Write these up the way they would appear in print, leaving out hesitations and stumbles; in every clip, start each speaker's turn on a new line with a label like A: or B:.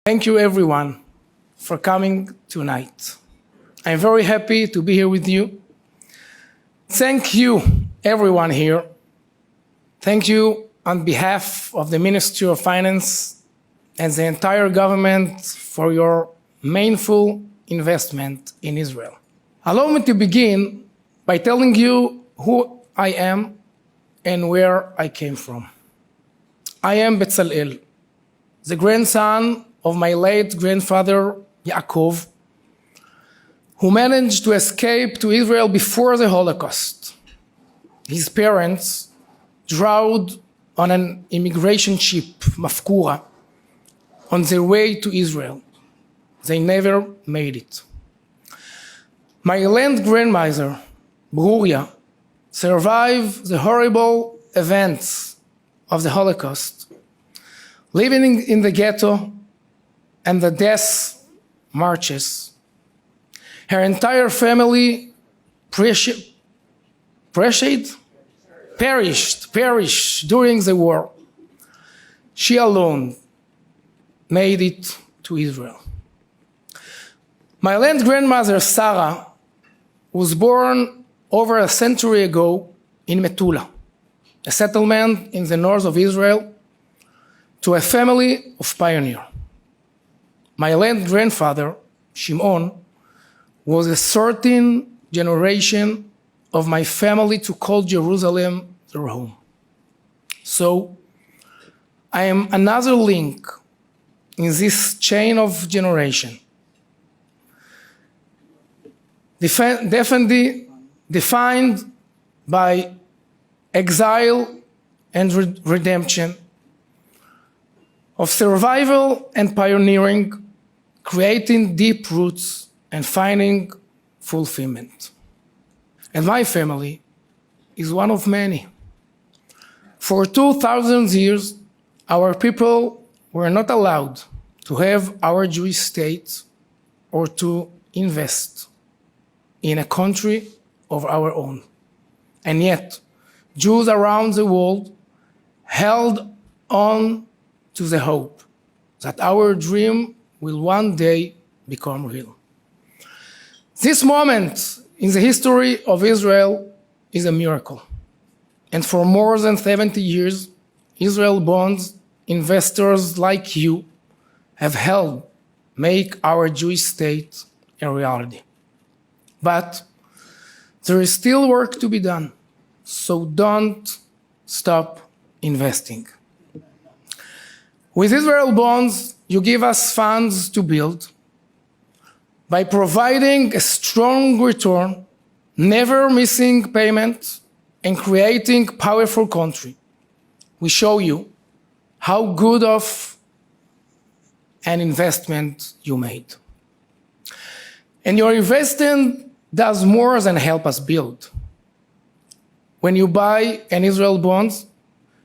A: Thank you everyone for coming tonight. I'm very happy to be here with you. Thank you everyone here. Thank you on behalf of the Ministry of Finance and the entire government for your meaningful investment in Israel. Allow me to begin by telling you who I am and where I came from. I am Bezalel, the grandson of my late grandfather Yaakov, who managed to escape to Israel before the Holocaust. His parents drowned on an immigration ship, Mafkura, on their way to Israel. They never made it. My late grandmother, Bruria, survived the horrible events of the Holocaust, living in the ghetto and the death marches. Her entire family perished during the war. She alone made it to Israel. My late grandmother, Sarah, was born over a century ago in Metula, a settlement in the north of Israel, to a family of pioneers. My late grandfather, Shimon, was the 13th generation of my family to call Jerusalem their home. So, I am another link in this chain of generation, definitely defined by exile and redemption, of survival and pioneering, creating deep roots and finding fulfillment. And my family is one of many. For 2,000 years, our people were not allowed to have our Jewish state or to invest in a country of our own. And yet, Jews around the world held on to the hope that our dream will one day become real. This moment in the history of Israel is a miracle. And for more than 70 years, Israel bonds investors like you have helped make our Jewish state a reality. But there is still work to be done, so don't stop investing. With Israel bonds, you give us funds to build. By providing a strong return, never missing payment, and creating powerful country, we show you how good of an investment you made. And your investment does more than help us build. When you buy an Israel bond,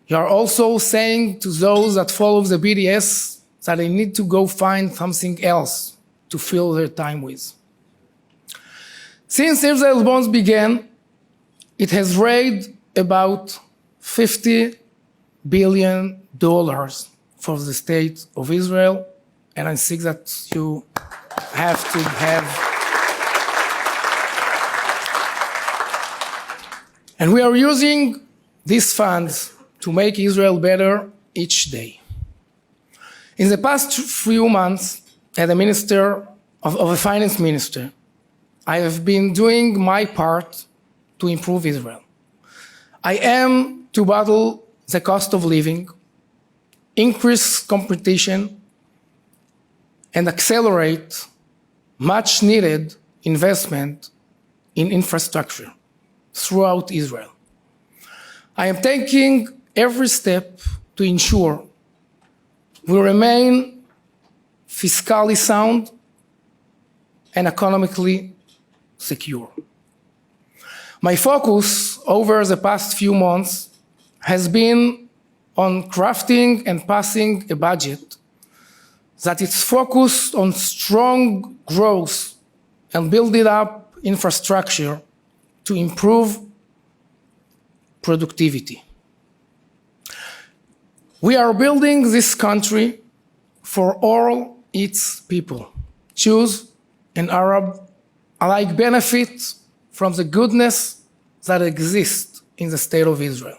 A: you are also saying to those that follow the BDS that they need to go find something else to fill their time with. Since Israel bonds began, it has raised about $50 billion for the state of Israel, and I think that you have to have. And we are using these funds to make Israel better each day. In the past few months, as a minister of a finance minister, I have been doing my part to improve Israel. I am to battle the cost of living, increase competition, and accelerate much needed investment in infrastructure throughout Israel. I am taking every step to ensure we remain fiscally sound and economically secure. My focus over the past few months has been on crafting and passing a budget that is focused on strong growth and building up infrastructure to improve productivity. We are building this country for all its people, Jews and Arab, alike benefit from the goodness that exists in the state of Israel.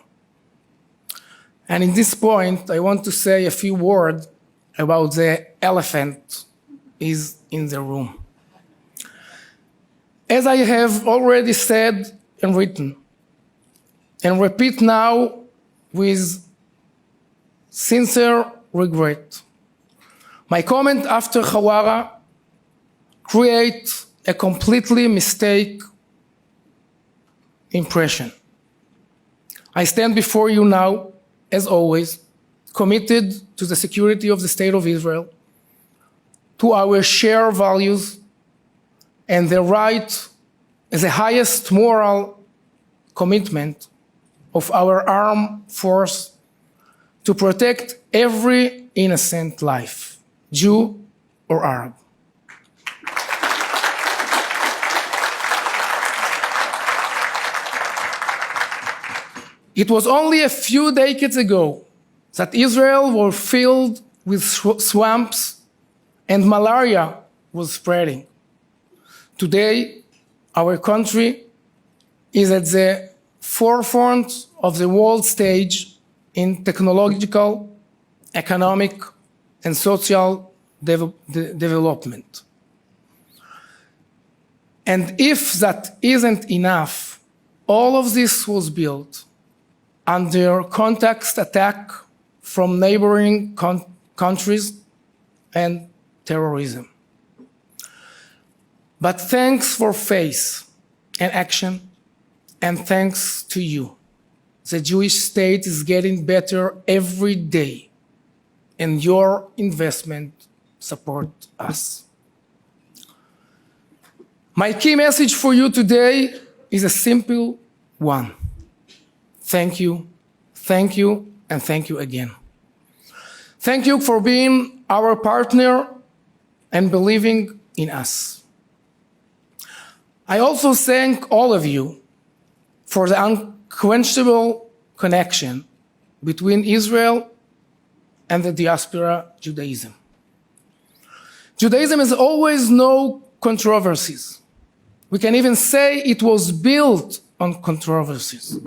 A: And in this point, I want to say a few words about the elephant is in the room. As I have already said and written, and repeat now with sincere regret, my comment after Hawara creates a completely mistaken impression. I stand before you now, as always, committed to the security of the State of Israel, to our shared values, and the right as the highest moral commitment of our armed force to protect every innocent life, Jew or Arab. It was only a few decades ago that Israel was filled with swamps and malaria was spreading. Today, our country is at the forefront of the world stage in technological, economic, and social development. And if that isn't enough, all of this was built under context attack from neighboring countries and terrorism. But thanks for faith and action, and thanks to you, the Jewish state is getting better every day, and your investment supports us. My key message for you today is a simple one. Thank you, and thank you again. Thank you for being our partner and believing in us. I also thank all of you for the unquenchable connection between Israel and the diaspora Judaism. Judaism has always no controversies. We can even say it was built on controversies.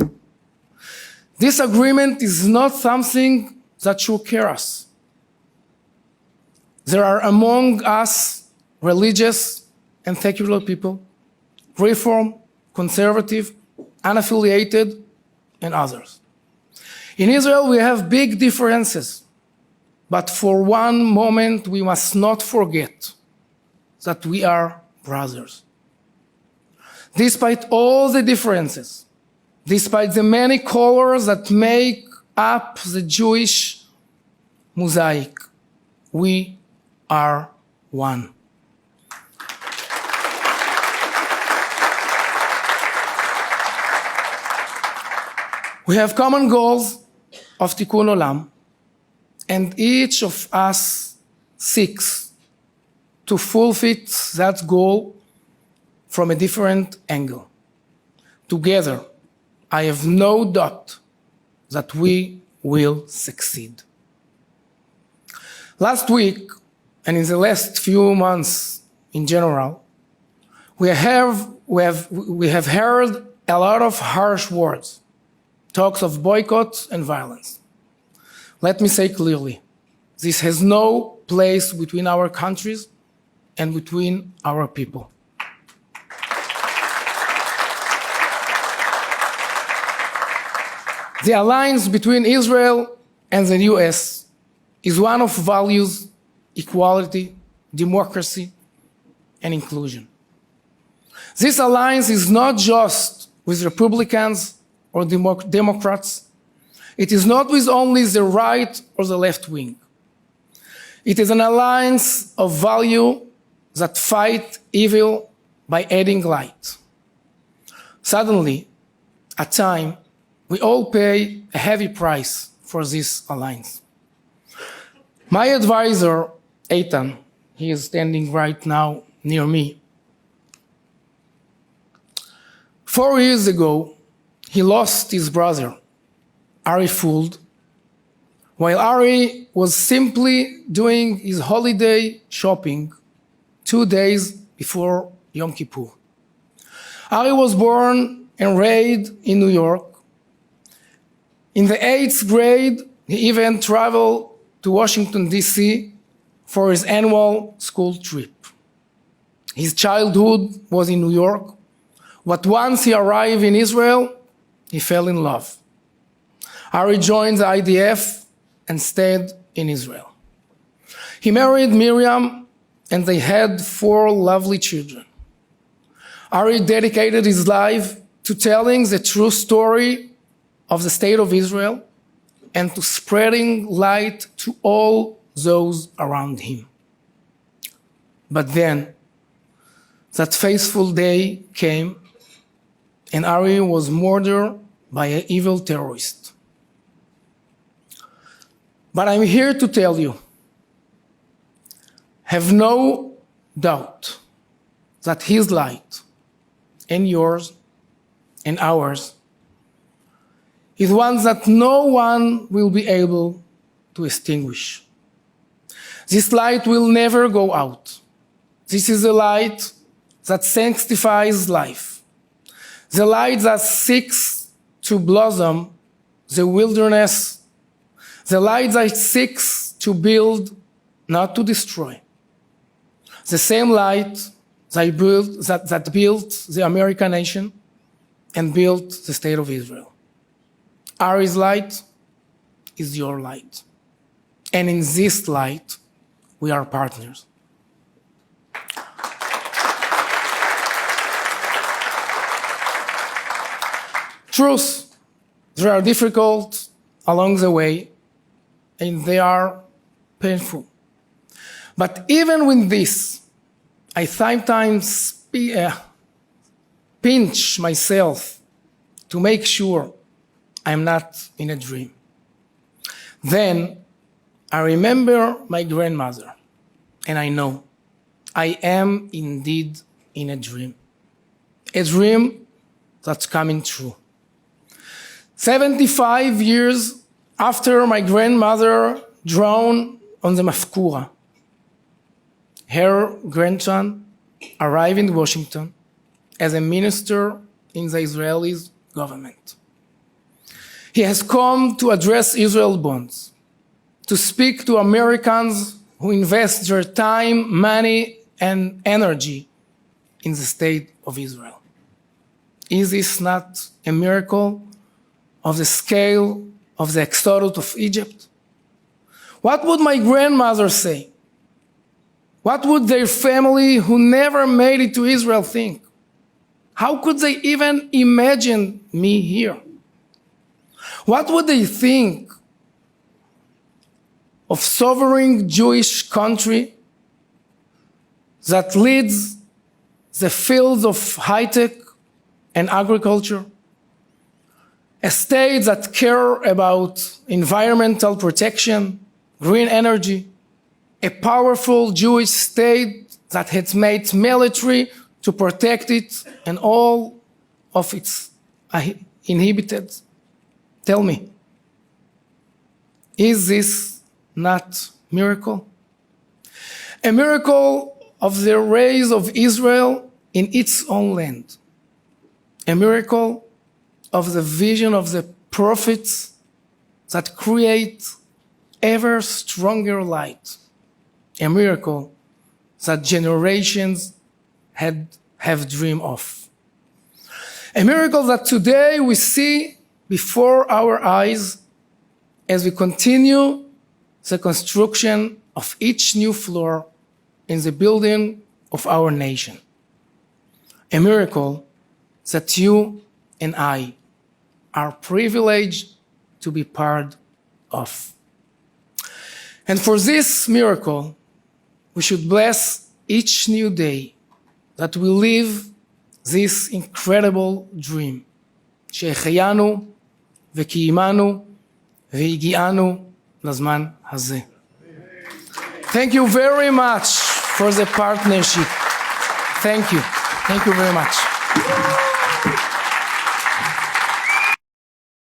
A: This agreement is not something that should scare us. There are among us religious and secular people, Reform, conservative, unaffiliated, and others. In Israel, we have big differences, but for one moment, we must not forget that we are brothers. Despite all the differences, despite the many colors that make up the Jewish mosaic, we are one. We have common goals of Tikkun Olam, and each of us seeks to fulfill that goal from a different angle. Together, I have no doubt that we will succeed. Last week, and in the last few months in general, we have heard a lot of harsh words, talks of boycott and violence. Let me say clearly, this has no place between our countries and between our people. The alliance between Israel and the US is one of values, equality, democracy, and inclusion. This alliance is not just with Republicans or Democrats. It is not with only the right or the left wing. It is an alliance of value that fight evil by adding light. Suddenly, at time, we all pay a heavy price for this alliance. My advisor, Eitan, he is standing right now near me. 4 years ago, he lost his brother, Ari Fuld, while Ari was simply doing his holiday shopping 2 days before Yom Kippur. Ari was born and raised in New York. In the 8th grade, he even traveled to Washington, D.C. for his annual school trip. His childhood was in New York, but once he arrived in Israel, he fell in love. Ari joined the IDF and stayed in Israel. He married Miriam, and they had 4 lovely children. Ari dedicated his life to telling the true story of the state of Israel and to spreading light to all those around him. But then, that fateful day came, and Ari was murdered by an evil terrorist. But I'm here to tell you, have no doubt that his light, and yours, and ours, is one that no one will be able to extinguish. This light will never go out. This is a light that sanctifies life, the light that seeks to blossom the wilderness, the light that seeks to build, not to destroy. The same light that built the American nation and built the state of Israel. Ari's light is your light. And in this light, we are partners. Truth, they are difficult along the way, and they are painful. But even with this, I sometimes pinch myself to make sure I'm not in a dream. Then I remember my grandmother, and I know I am indeed in a dream that's coming true. 75 years after my grandmother drowned on the Mafkura, her grandson arrived in Washington as a minister in the Israeli government. He has come to address Israel's bonds, to speak to Americans who invest their time, money, and energy in the state of Israel. Is this not a miracle of the scale of the exodus of Egypt? What would my grandmother say? What would their family who never made it to Israel think? How could they even imagine me here? What would they think of sovereign Jewish country that leads the fields of high-tech and agriculture? A state that cares about environmental protection, green energy, a powerful Jewish state that has made military to protect it and all of its inhabitants. Tell me, is this not miracle? A miracle of the rise of Israel in its own land. A miracle of the vision of the prophets that create ever stronger light. A miracle that generations have dreamed of. A miracle that today we see before our eyes as we continue the construction of each new floor in the building of our nation. A miracle that you and I are privileged to be part of. And for this miracle, we should bless each new day that we live this incredible dream. שהחיינו וקיימנו והגיענו לזמן הזה. Thank you very much for the partnership. Thank you. Thank you very much.